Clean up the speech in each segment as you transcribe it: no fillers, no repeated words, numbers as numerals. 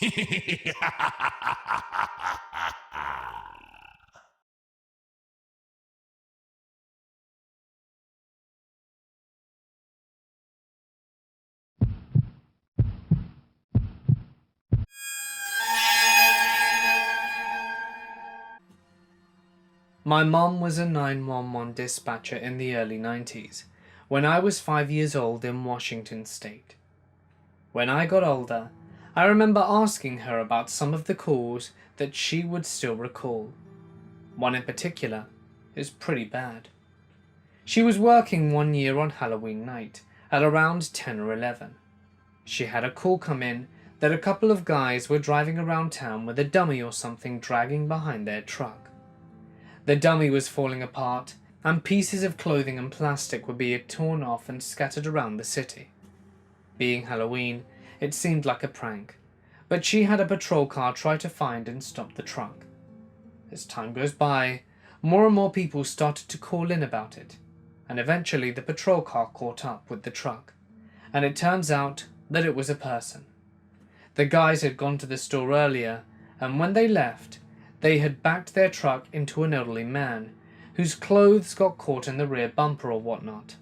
My mom was a 911 dispatcher in the early 90s, when I was 5 years old in Washington State. When I got older, I remember asking her about some of the calls that she would still recall. One in particular is pretty bad. She was working one year on Halloween night at around 10 or 11. She had a call come in that a couple of guys were driving around town with a dummy or something dragging behind their truck. The dummy was falling apart, and pieces of clothing and plastic were being torn off and scattered around the city. Being Halloween, it seemed like a prank, but she had a patrol car try to find and stop the truck. As time goes by, more and more people started to call in about it, and eventually the patrol car caught up with the truck, and it turns out that it was a person. The guys had gone to the store earlier, and when they left, they had backed their truck into an elderly man, whose clothes got caught in the rear bumper or whatnot.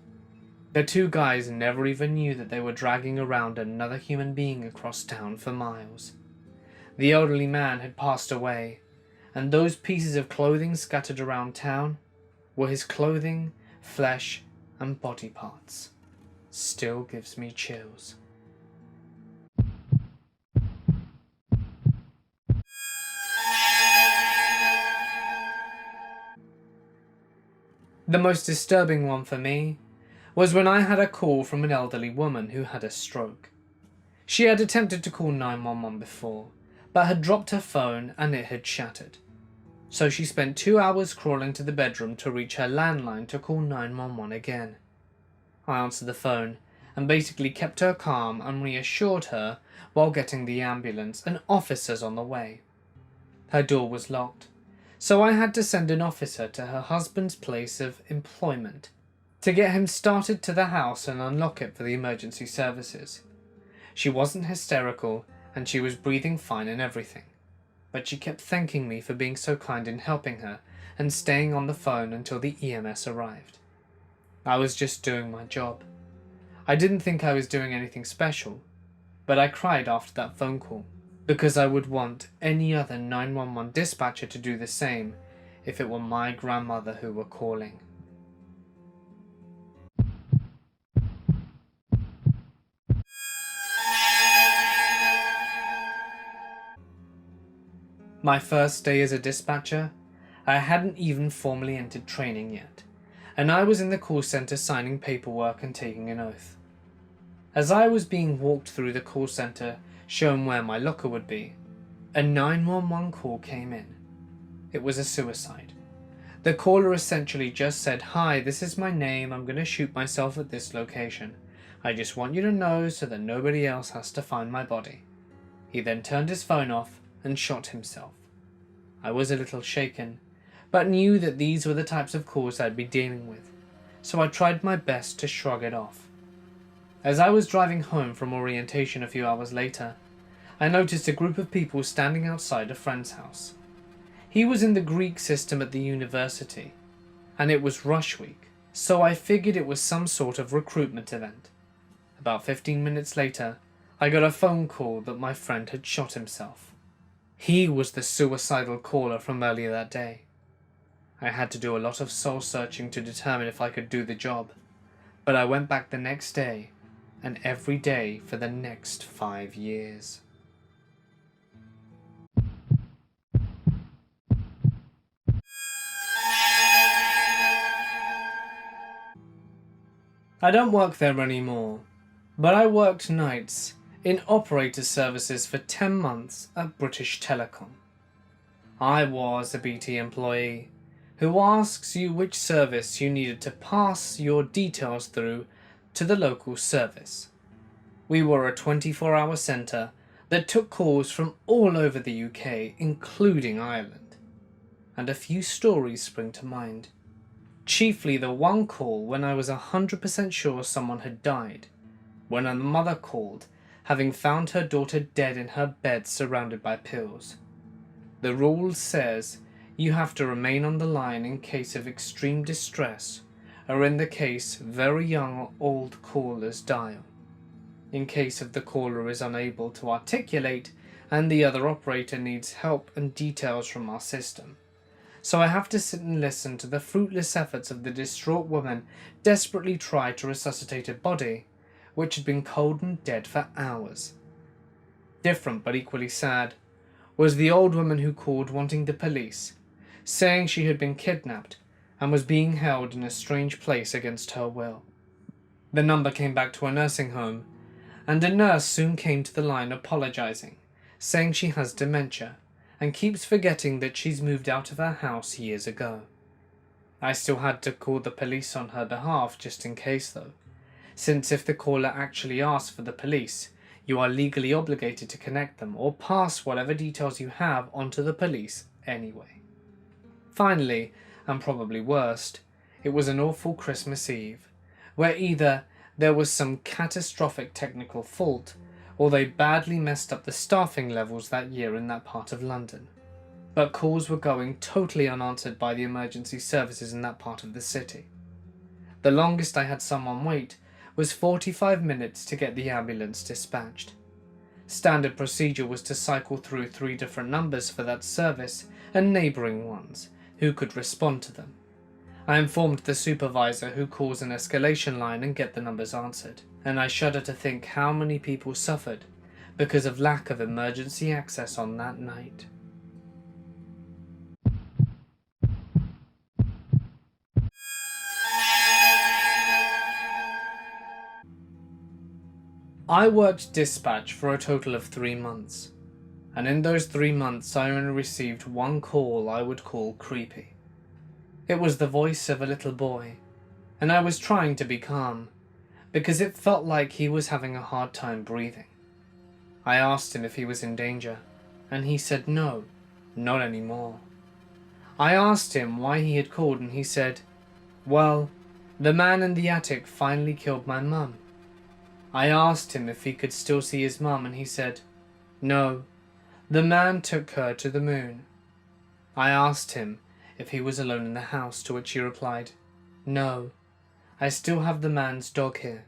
The two guys never even knew that they were dragging around another human being across town for miles. The elderly man had passed away, and those pieces of clothing scattered around town were his clothing, flesh, and body parts. Still gives me chills. The most disturbing one for me was when I had a call from an elderly woman who had a stroke. She had attempted to call 911 before, but had dropped her phone and it had shattered. So she spent 2 hours crawling to the bedroom to reach her landline to call 911 again. I answered the phone and basically kept her calm and reassured her while getting the ambulance and officers on the way. Her door was locked, so I had to send an officer to her husband's place of employment to get him started to the house and unlock it for the emergency services. She wasn't hysterical and she was breathing fine and everything, but she kept thanking me for being so kind in helping her and staying on the phone until the EMS arrived. I was just doing my job. I didn't think I was doing anything special, but I cried after that phone call, because I would want any other 911 dispatcher to do the same if it were my grandmother who were calling. My first day as a dispatcher, I hadn't even formally entered training yet, and I was in the call center signing paperwork and taking an oath. As I was being walked through the call center, shown where my locker would be, a 911 call came in. It was a suicide. The caller essentially just said, "Hi, this is my name, I'm going to shoot myself at this location. I just want you to know so that nobody else has to find my body." He then turned his phone off and shot himself. I was a little shaken, but knew that these were the types of calls I'd be dealing with, so I tried my best to shrug it off. As I was driving home from orientation a few hours later, I noticed a group of people standing outside a friend's house. He was in the Greek system at the university, and it was rush week, so I figured it was some sort of recruitment event. About 15 minutes later, I got a phone call that my friend had shot himself. He was the suicidal caller from earlier that day. I had to do a lot of soul searching to determine if I could do the job, but I went back the next day and every day for the next 5 years. I don't work there anymore, but I worked nights in operator services for 10 months at British Telecom. I was a BT employee who asks you which service you needed to pass your details through to the local service. We were a 24-hour centre that took calls from all over the UK, including Ireland. And a few stories spring to mind. Chiefly the one call when I was 100% sure someone had died, when a mother called, having found her daughter dead in her bed surrounded by pills. The rule says you have to remain on the line in case of extreme distress, or in the case very young or old callers dial. In case of the caller is unable to articulate and the other operator needs help and details from our system. So I have to sit and listen to the fruitless efforts of the distraught woman desperately try to resuscitate a body which had been cold and dead for hours. Different but equally sad was the old woman who called wanting the police, saying she had been kidnapped and was being held in a strange place against her will. The number came back to a nursing home, and a nurse soon came to the line apologizing, saying she has dementia and keeps forgetting that she's moved out of her house years ago. I still had to call the police on her behalf just in case though, since if the caller actually asks for the police, you are legally obligated to connect them or pass whatever details you have onto the police anyway. Finally, and probably worst, it was an awful Christmas Eve, where either there was some catastrophic technical fault or they badly messed up the staffing levels that year in that part of London. But calls were going totally unanswered by the emergency services in that part of the city. The longest I had someone wait was 45 minutes to get the ambulance dispatched. Standard procedure was to cycle through 3 different numbers for that service and neighbouring ones who could respond to them. I informed the supervisor who calls an escalation line and get the numbers answered, and I shudder to think how many people suffered because of lack of emergency access on that night. I worked dispatch for a total of 3 months, and in those 3 months I only received one call I would call creepy. It was the voice of a little boy, and I was trying to be calm, because it felt like he was having a hard time breathing. I asked him if he was in danger, and he said no, not anymore. I asked him why he had called, and he said, well, the man in the attic finally killed my mum. I asked him if he could still see his mum, and he said, no, the man took her to the moon. I asked him if he was alone in the house, to which he replied, no, I still have the man's dog here.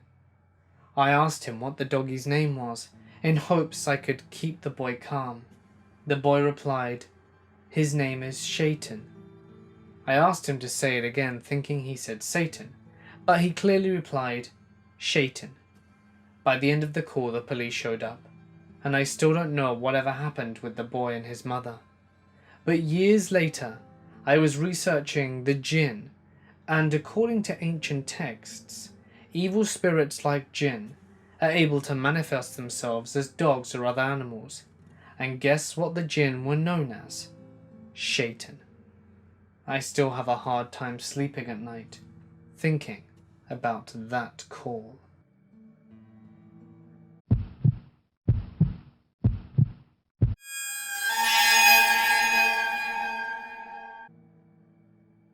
I asked him what the doggie's name was, in hopes I could keep the boy calm. The boy replied, his name is Shaitan. I asked him to say it again, thinking he said Satan, but he clearly replied, Shaitan. By the end of the call, the police showed up, and I still don't know whatever happened with the boy and his mother. But years later, I was researching the jinn, and according to ancient texts, evil spirits like jinn are able to manifest themselves as dogs or other animals, and guess what the jinn were known as? Shaitan. I still have a hard time sleeping at night, thinking about that call.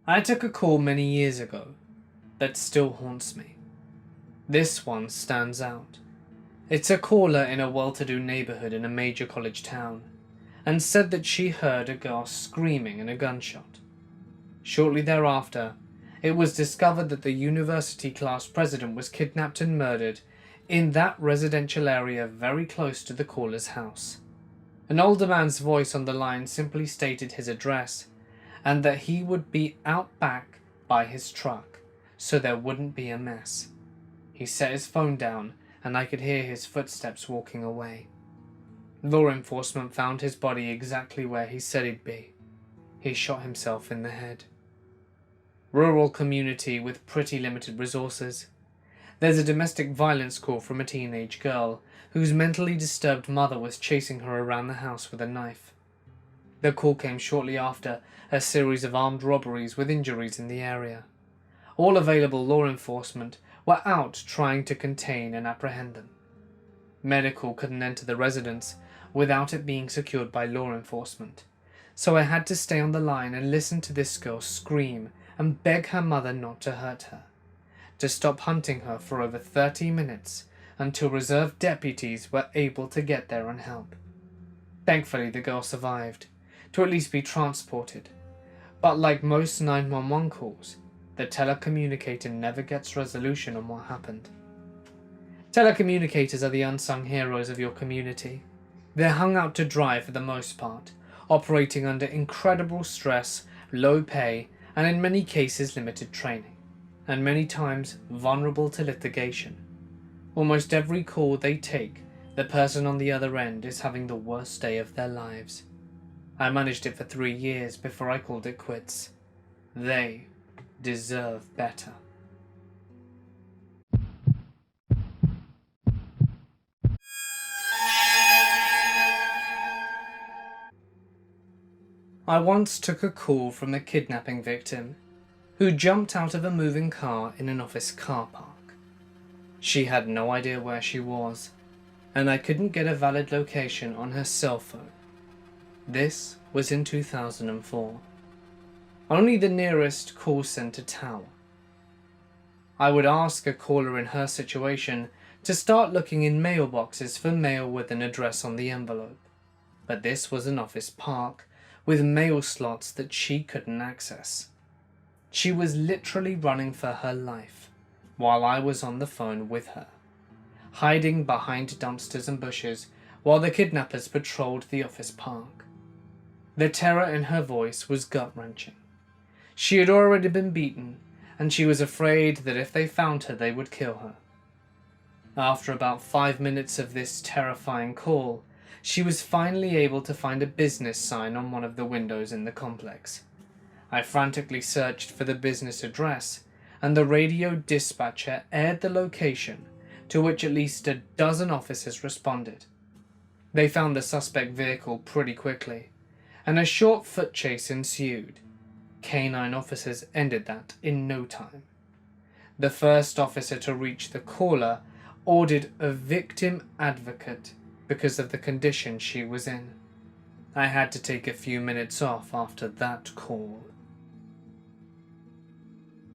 I took a call many years ago that still haunts me. This one stands out. It's a caller in a well-to-do neighbourhood in a major college town, and said that she heard a girl screaming and a gunshot. Shortly thereafter, it was discovered that the university class president was kidnapped and murdered in that residential area very close to the caller's house. An older man's voice on the line simply stated his address, and that he would be out back by his truck, so there wouldn't be a mess. He set his phone down, and I could hear his footsteps walking away. Law enforcement found his body exactly where he said he'd be. He shot himself in the head. Rural community with pretty limited resources. There's a domestic violence call from a teenage girl whose mentally disturbed mother was chasing her around the house with a knife. The call came shortly after a series of armed robberies with injuries in the area. All available law enforcement were out trying to contain and apprehend them. Medical couldn't enter the residence without it being secured by law enforcement, so I had to stay on the line and listen to this girl scream and beg her mother not to hurt her, to stop hunting her for over 30 minutes until reserve deputies were able to get there and help. Thankfully, the girl survived, to at least be transported. But like most 911 calls, the telecommunicator never gets resolution on what happened. Telecommunicators are the unsung heroes of your community. They're hung out to dry for the most part, operating under incredible stress, low pay, and in many cases limited training, and many times vulnerable to litigation. Almost every call they take, the person on the other end is having the worst day of their lives. I managed it for 3 years before I called it quits. They deserve better. I once took a call from a kidnapping victim who jumped out of a moving car in an office car park. She had no idea where she was, and I couldn't get a valid location on her cell phone. This was in 2004. Only the nearest call center tower. I would ask a caller in her situation to start looking in mailboxes for mail with an address on the envelope, but this was an office park with mail slots that she couldn't access. She was literally running for her life while I was on the phone with her, hiding behind dumpsters and bushes while the kidnappers patrolled the office park. The terror in her voice was gut-wrenching. She had already been beaten, and she was afraid that if they found her, they would kill her. After about 5 minutes of this terrifying call, she was finally able to find a business sign on one of the windows in the complex. I frantically searched for the business address, and the radio dispatcher aired the location, to which at least a dozen officers responded. They found the suspect vehicle pretty quickly, and a short foot chase ensued. Canine officers ended that in no time. The first officer to reach the caller ordered a victim advocate because of the condition she was in. I had to take a few minutes off after that call.